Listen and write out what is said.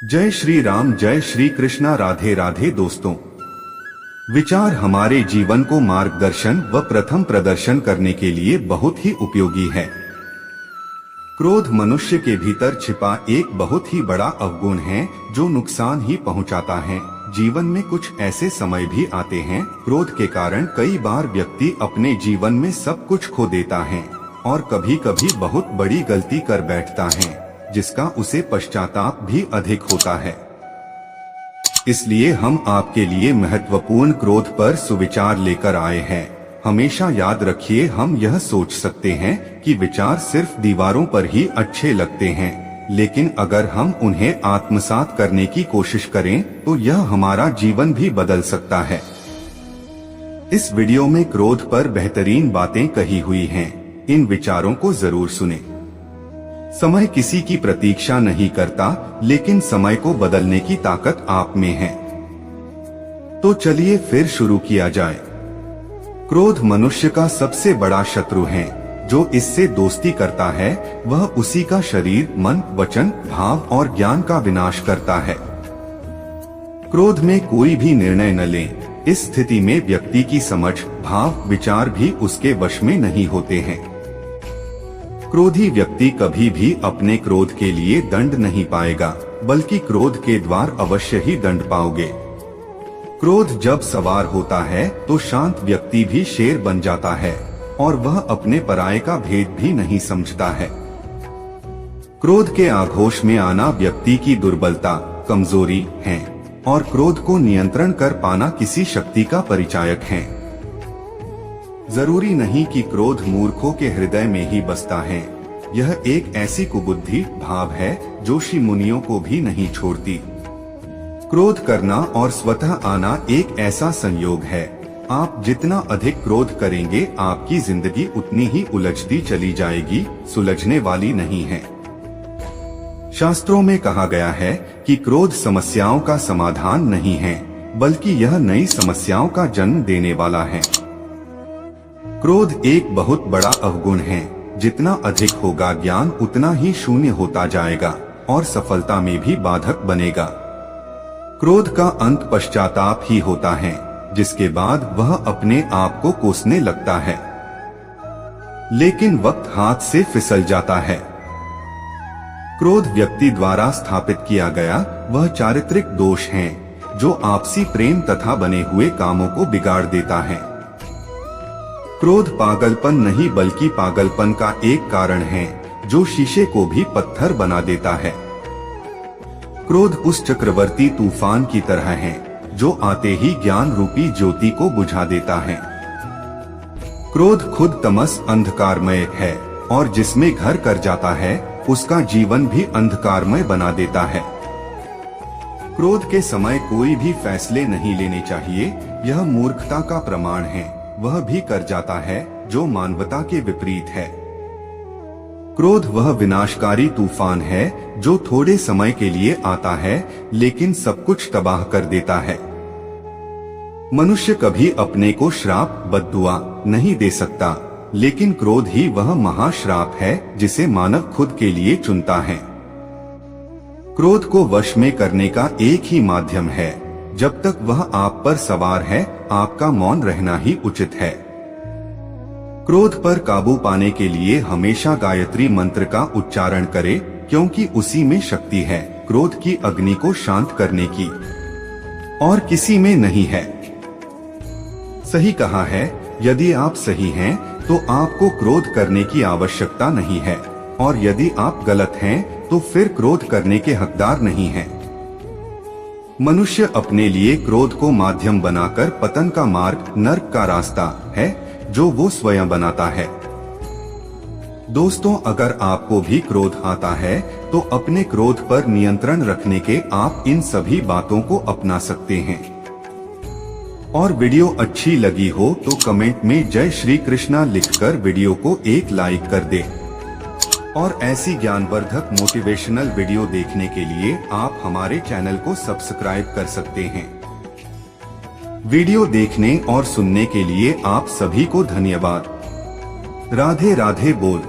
जय श्री राम, जय श्री कृष्णा। राधे राधे दोस्तों, विचार हमारे जीवन को मार्गदर्शन व प्रथम प्रदर्शन करने के लिए बहुत ही उपयोगी है। क्रोध मनुष्य के भीतर छिपा एक बहुत ही बड़ा अवगुण है जो नुकसान ही पहुंचाता है। जीवन में कुछ ऐसे समय भी आते हैं, क्रोध के कारण कई बार व्यक्ति अपने जीवन में सब कुछ खो देता है और कभी कभी बहुत बड़ी गलती कर बैठता है जिसका उसे पश्चाताप भी अधिक होता है। इसलिए हम आपके लिए महत्वपूर्ण क्रोध पर सुविचार लेकर आए हैं। हमेशा याद रखिए, हम यह सोच सकते हैं कि विचार सिर्फ दीवारों पर ही अच्छे लगते हैं, लेकिन अगर हम उन्हें आत्मसात करने की कोशिश करें तो यह हमारा जीवन भी बदल सकता है। इस वीडियो में क्रोध पर बेहतरीन बातें कही हुई हैं। इन विचारों को जरूर सुनें। समय किसी की प्रतीक्षा नहीं करता, लेकिन समय को बदलने की ताकत आप में है। तो चलिए फिर शुरू किया जाए। क्रोध मनुष्य का सबसे बड़ा शत्रु है। जो इससे दोस्ती करता है वह उसी का शरीर, मन, वचन, भाव और ज्ञान का विनाश करता है। क्रोध में कोई भी निर्णय न लें। इस स्थिति में व्यक्ति की समझ, भाव, विचार भी उसके वश में नहीं होते हैं। क्रोधी व्यक्ति कभी भी अपने क्रोध के लिए दंड नहीं पाएगा, बल्कि क्रोध के द्वार अवश्य ही दंड पाओगे। क्रोध जब सवार होता है तो शांत व्यक्ति भी शेर बन जाता है और वह अपने पराये का भेद भी नहीं समझता है। क्रोध के आघोष में आना व्यक्ति की दुर्बलता, कमजोरी है और क्रोध को नियंत्रण कर पाना किसी शक्ति का परिचायक है। जरूरी नहीं कि क्रोध मूर्खों के हृदय में ही बसता है। यह एक ऐसी कुबुद्धि भाव है जो ऋषि मुनियों को भी नहीं छोड़ती। क्रोध करना और स्वतः आना एक ऐसा संयोग है। आप जितना अधिक क्रोध करेंगे आपकी जिंदगी उतनी ही उलझती चली जाएगी, सुलझने वाली नहीं है। शास्त्रों में कहा गया है कि क्रोध समस्याओं का समाधान नहीं है, बल्कि यह नई समस्याओं का जन्म देने वाला है। क्रोध एक बहुत बड़ा अवगुण है। जितना अधिक होगा ज्ञान उतना ही शून्य होता जाएगा और सफलता में भी बाधक बनेगा। क्रोध का अंत पश्चाताप ही होता है, जिसके बाद वह अपने आप को कोसने लगता है, लेकिन वक्त हाथ से फिसल जाता है। क्रोध व्यक्ति द्वारा स्थापित किया गया वह चारित्रिक दोष है जो आपसी प्रेम तथा बने हुए कामों को बिगाड़ देता है। क्रोध पागलपन नहीं बल्कि पागलपन का एक कारण है जो शीशे को भी पत्थर बना देता है। क्रोध उस चक्रवर्ती तूफान की तरह है जो आते ही ज्ञान रूपी ज्योति को बुझा देता है। क्रोध खुद तमस अंधकारमय है और जिसमें घर कर जाता है उसका जीवन भी अंधकारमय बना देता है। क्रोध के समय कोई भी फैसले नहीं लेने चाहिए, यह मूर्खता का प्रमाण है। वह भी कर जाता है जो मानवता के विपरीत है। क्रोध वह विनाशकारी तूफान है जो थोड़े समय के लिए आता है लेकिन सब कुछ तबाह कर देता है। मनुष्य कभी अपने को श्राप, बद्दुआ नहीं दे सकता, लेकिन क्रोध ही वह महाश्राप है जिसे मानव खुद के लिए चुनता है। क्रोध को वश में करने का एक ही माध्यम है। जब तक वह आप पर सवार है आपका मौन रहना ही उचित है। क्रोध पर काबू पाने के लिए हमेशा गायत्री मंत्र का उच्चारण करें, क्योंकि उसी में शक्ति है क्रोध की अग्नि को शांत करने की, और किसी में नहीं है। सही कहा है, यदि आप सही हैं तो आपको क्रोध करने की आवश्यकता नहीं है, और यदि आप गलत हैं तो फिर क्रोध करने के हकदार नहीं हैं। मनुष्य अपने लिए क्रोध को माध्यम बनाकर पतन का मार्ग, नर्क का रास्ता है जो वो स्वयं बनाता है। दोस्तों, अगर आपको भी क्रोध आता है तो अपने क्रोध पर नियंत्रण रखने के आप इन सभी बातों को अपना सकते हैं। और वीडियो अच्छी लगी हो तो कमेंट में जय श्री कृष्णा लिखकर वीडियो को एक लाइक कर दें। और ऐसी ज्ञानवर्धक मोटिवेशनल वीडियो देखने के लिए आप हमारे चैनल को सब्सक्राइब कर सकते हैं। वीडियो देखने और सुनने के लिए आप सभी को धन्यवाद। राधे राधे बोल।